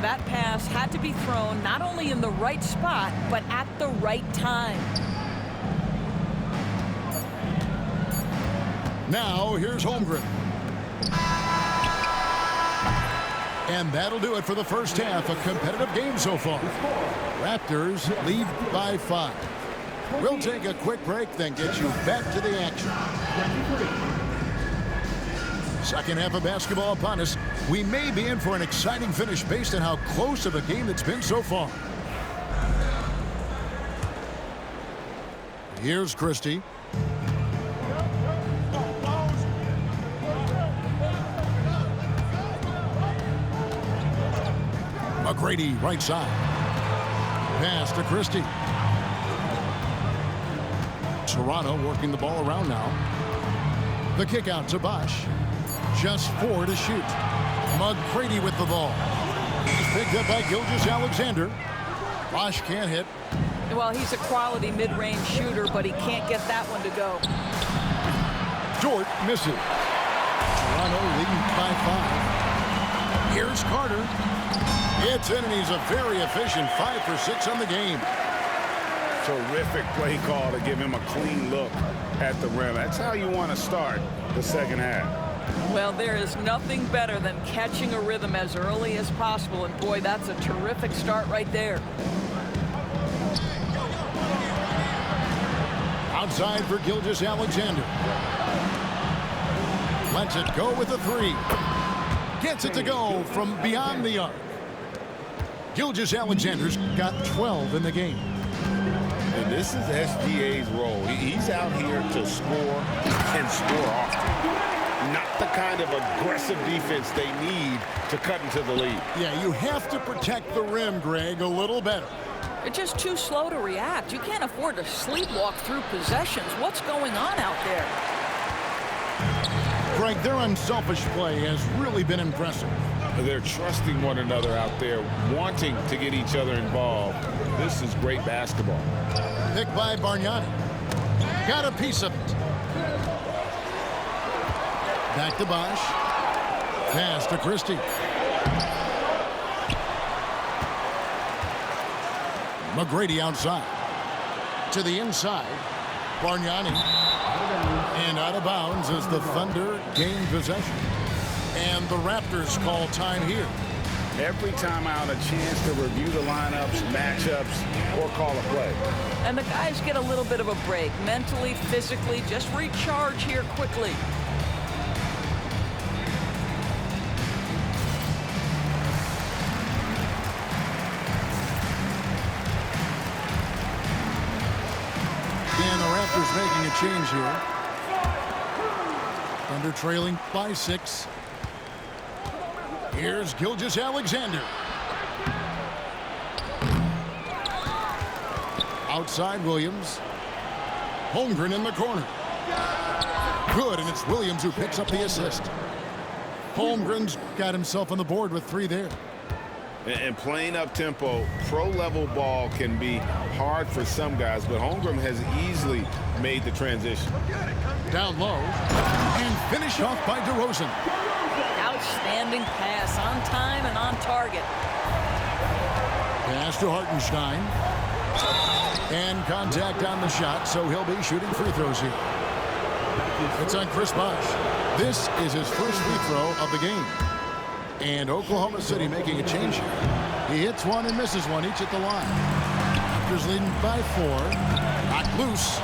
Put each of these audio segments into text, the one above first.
That pass had to be thrown not only in the right spot, but at the right time. Now, here's Holmgren. And that'll do it for the first half. A competitive game so far. Raptors lead by 5. We'll take a quick break, then get you back to the action. Second half of basketball upon us. We may be in for an exciting finish based on how close of a game it's been so far. Here's Christie. McGrady, right side. Pass to Christie. Toronto working the ball around now. The kick out to Bosch. Just 4 to shoot. McGrady with the ball. He's picked up by Gilgeous-Alexander. Bosch can't hit. Well, he's a quality mid-range shooter, but he can't get that one to go. Dort misses. Toronto leading by 5. Here's Carter. It's in, and he's a very efficient 5 for 6 on the game. Terrific play call to give him a clean look at the rim. That's how you want to start the second half. Well, there is nothing better than catching a rhythm as early as possible, and boy, that's a terrific start right there. Outside for Gilgeous-Alexander. Lets it go with a 3. Gets it to go from beyond the arc. Gilgeous-Alexander's got 12 in the game. And this is SGA's role. He's out here to score and score often. Not the kind of aggressive defense they need to cut into the lead. Yeah, you have to protect the rim, Greg, a little better. They're just too slow to react. You can't afford to sleepwalk through possessions. What's going on out there? Greg, their unselfish play has really been impressive. They're trusting one another out there, wanting to get each other involved. This is great basketball. Picked by Bargnani. Got a piece of it. Back to Bosch. Pass to Christie. McGrady outside. To the inside. Bargnani. And out of bounds as the Thunder gain possession. And the Raptors call time here. Every time out, a chance to review the lineups, matchups, or call a play. And the guys get a little bit of a break. Mentally, physically, just recharge here quickly. And the Raptors making a change here. Thunder trailing by 6. Here's Gilgeous-Alexander. Outside Williams. Holmgren in the corner. Good, and it's Williams who picks up the assist. Holmgren's got himself on the board with 3 there. And playing up-tempo, pro-level ball can be hard for some guys, but Holmgren has easily made the transition. Down low, and finished off by DeRozan. Outstanding pass, on time and on target. Pass to Hartenstein. And contact on the shot, so he'll be shooting free throws here. It's on Chris Bosh. This is his first free throw of the game. And Oklahoma City making a change here. He hits one and misses one, each at the line. Raptors leading by 4. Knocked loose.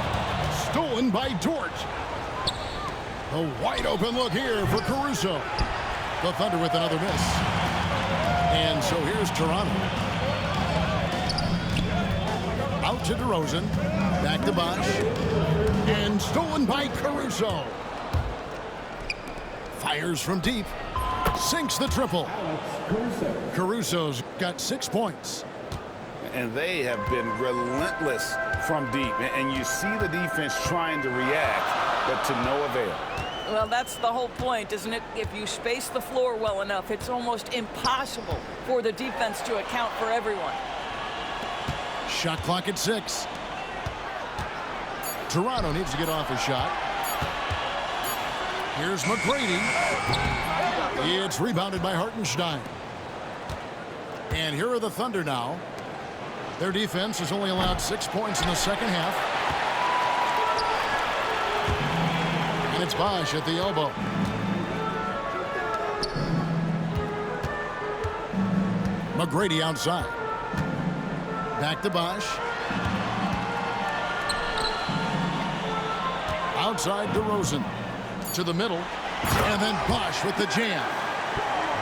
Stolen by Dort. A wide open look here for Caruso. The Thunder with another miss. And so here's Toronto. Out to DeRozan. Back to Bosh. And stolen by Caruso. Fires from deep. Sinks the triple. Caruso's got 6 points. And they have been relentless from deep. And you see the defense trying to react, but to no avail. Well, that's the whole point, isn't it? If you space the floor well enough, it's almost impossible for the defense to account for everyone. Shot clock at 6. Toronto needs to get off a shot. Here's McGrady. It's rebounded by Hartenstein. And here are the Thunder now. Their defense has only allowed 6 points in the second half. And it's Bosch at the elbow. McGrady outside. Back to Bosch. Outside DeRozan. To the middle. And then Bosch with the jam.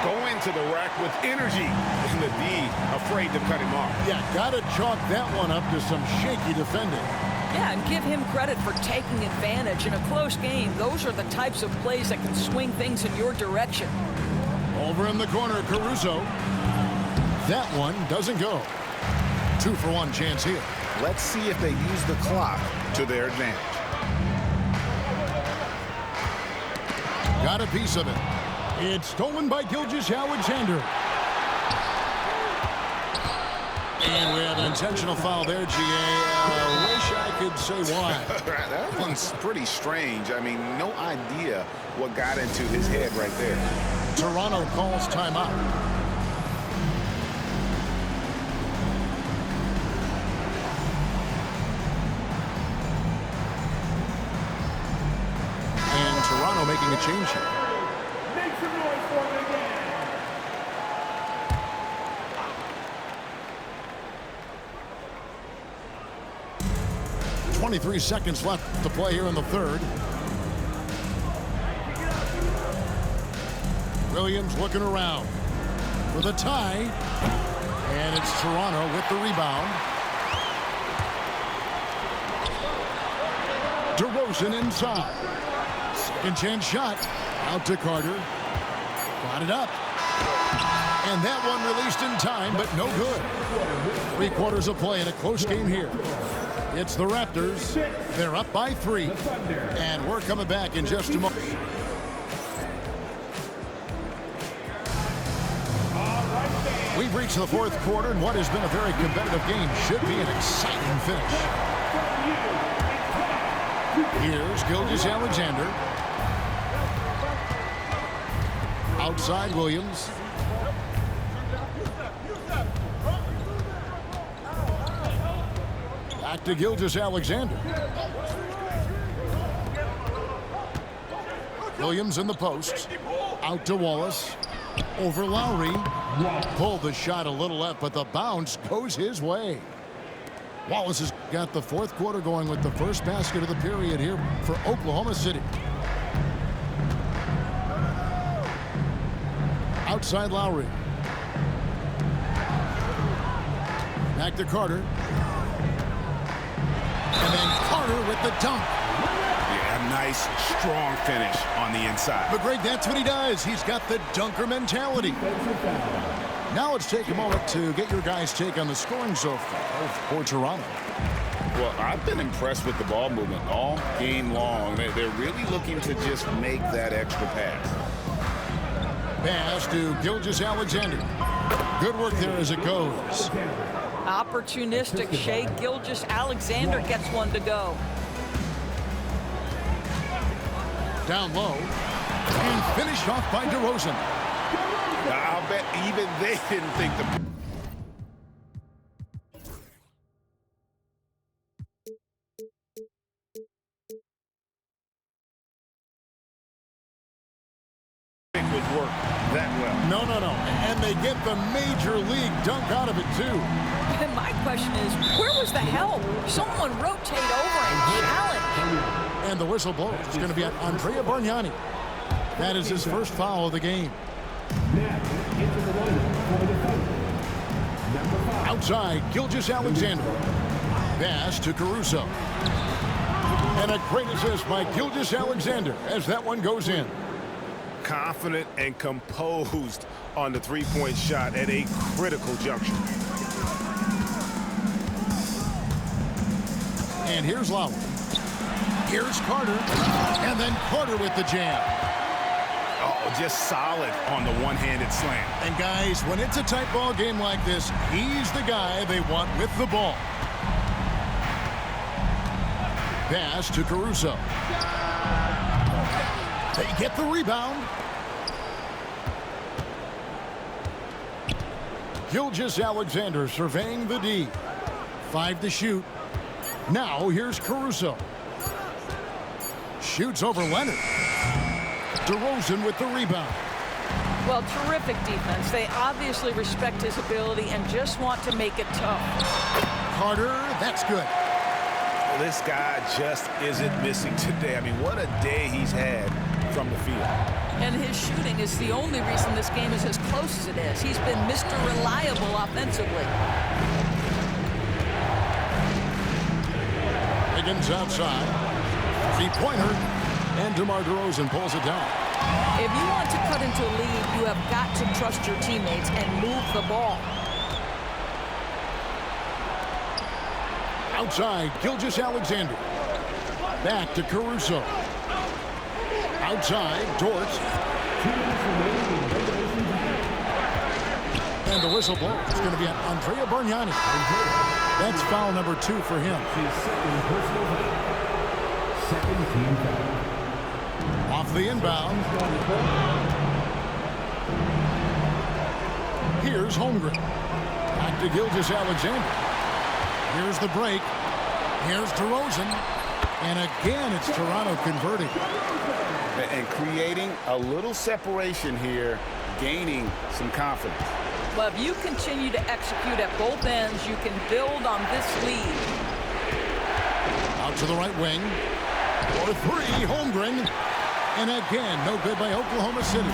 Going to the rack with energy. And the D afraid to cut him off. Yeah, got to chalk that one up to some shaky defending. Yeah, and give him credit for taking advantage in a close game. Those are the types of plays that can swing things in your direction. Over in the corner, Caruso. That one doesn't go. 2-for-1 chance here. Let's see if they use the clock to their advantage. Got a piece of it. It's stolen by Gilgeous-Alexander. And we have an intentional foul there, GA. Wish I could say why. That one's pretty strange. I mean, no idea what got into his head right there. Toronto calls timeout. And Toronto making a change here. Make some noise for them again. 23 seconds left to play here in the third. Williams looking around for the tie. And it's Toronto with the rebound. DeRozan inside. Second chance shot. Out to Carter. Got it up. And that one released in time, but no good. 3/4 of play in a close game here. It's the Raptors. They're up by 3. And we're coming back in just a moment. We've reached the fourth quarter, and what has been a very competitive game should be an exciting finish. Here's Gilgeous-Alexander. Outside Williams. Back to Gilgeous-Alexander. Williams in the post. Out to Wallace. Over Lowry. Pulled the shot a little left, but the bounce goes his way. Wallace has got the fourth quarter going with the first basket of the period here for Oklahoma City. Outside Lowry. Back to Carter. And then Carter with the dunk. Yeah, nice, strong finish on the inside. But Greg, that's what he does. He's got the dunker mentality. Now let's take a moment to get your guys' take on the scoring so far for Toronto. Well, I've been impressed with the ball movement all game long. They're really looking to just make that extra pass. Pass to Gilgeous-Alexander. Good work there as it goes. Opportunistic Shai Gilgeous-Alexander gets one to go. Down low. And finished off by DeRozan. I'll bet even they didn't think the would work that well. No. And they get the major league dunk out of it, too. And my question is, where was the help? Someone rotate over and challenge. And the whistle blows. It's going to be on Andrea Bargnani. That is his first foul of the game. Outside, Gilgeous-Alexander. Pass to Caruso. And a great assist by Gilgeous-Alexander as that one goes in. Confident and composed on the three-point shot at a critical juncture. And here's Lowry. Here's Carter. And then Carter with the jam. Oh, just solid on the one-handed slam. And guys, when it's a tight ball game like this, he's the guy they want with the ball. Pass to Caruso. They get the rebound. Gilgeous-Alexander surveying the D. 5 to shoot. Now here's Caruso. Shoots over Leonard. DeRozan with the rebound. Well, terrific defense. They obviously respect his ability and just want to make it tough. Carter, that's good. This guy just isn't missing today. I mean, what a day he's had from the field. And his shooting is the only reason this game is as close as it is. He's been Mr. Reliable offensively. Higgins outside. Three-pointer. And DeMar DeRozan pulls it down. If you want to cut into a lead, you have got to trust your teammates and move the ball. Outside, Gilgeous-Alexander. Back to Caruso. Outside, Dort. And the whistle blows. It's going to be Andrea Bargnani. That's foul number 2 for him. Second team foul. Off the inbound. Here's Holmgren. Back to Gilgeous-Alexander. Here's the break. Here's DeRozan. And again, it's Toronto converting. And creating a little separation here, gaining some confidence. Well, if you continue to execute at both ends, you can build on this lead. Out to the right wing. For 3, Holmgren. And again, no good by Oklahoma City.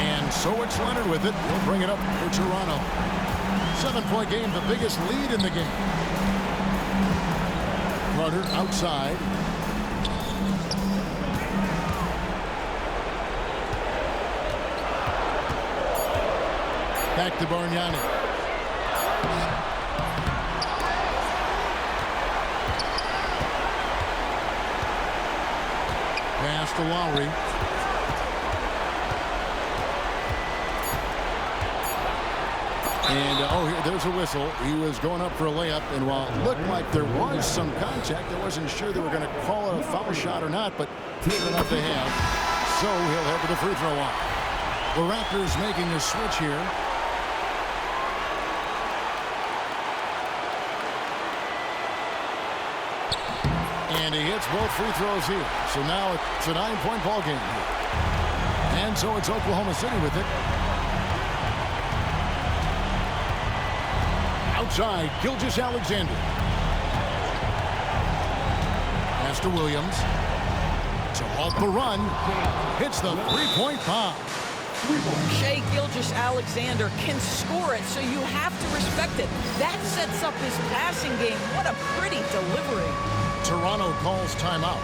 And so it's Leonard with it. He'll bring it up for Toronto. 7-point game, the biggest lead in the game. Carter outside. Back to Bargnani. Pass to Lowry. And, there's a whistle. He was going up for a layup, and while it looked like there was some contact, I wasn't sure they were going to call it a foul shot or not, but good enough they have. So he'll head to the free throw line. The Raptors making a switch here. And he hits both free throws here. So now it's a 9-point ball game here. And so it's Oklahoma City with it. Outside, Gilgeous-Alexander. Pass to Williams. So off the run. Hits the three-point bomb. Shai Gilgeous-Alexander can score it, so you have to respect it. That sets up his passing game. What a pretty delivery. Toronto calls timeout.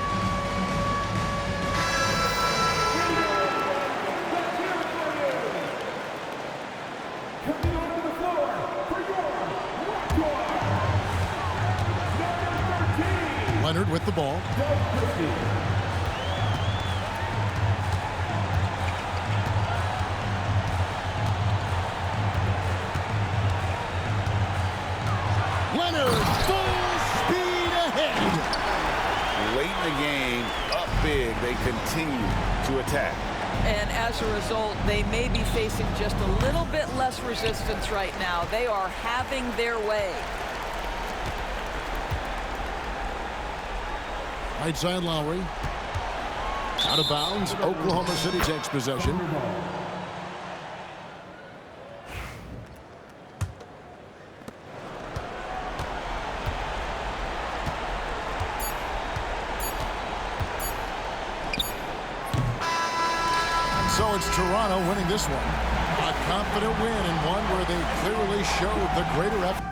Coming onto the floor for your number 13. Leonard with the ball. Doug Christie. Leonard, full speed ahead. Late in the game, up big, they continue to attack. And as a result, they may be facing just a little bit less resistance right now. They are having their way. Right side Lowry. Out of bounds. Oklahoma City takes possession. So it's Toronto winning this one. A confident win and one where they clearly showed the greater effort.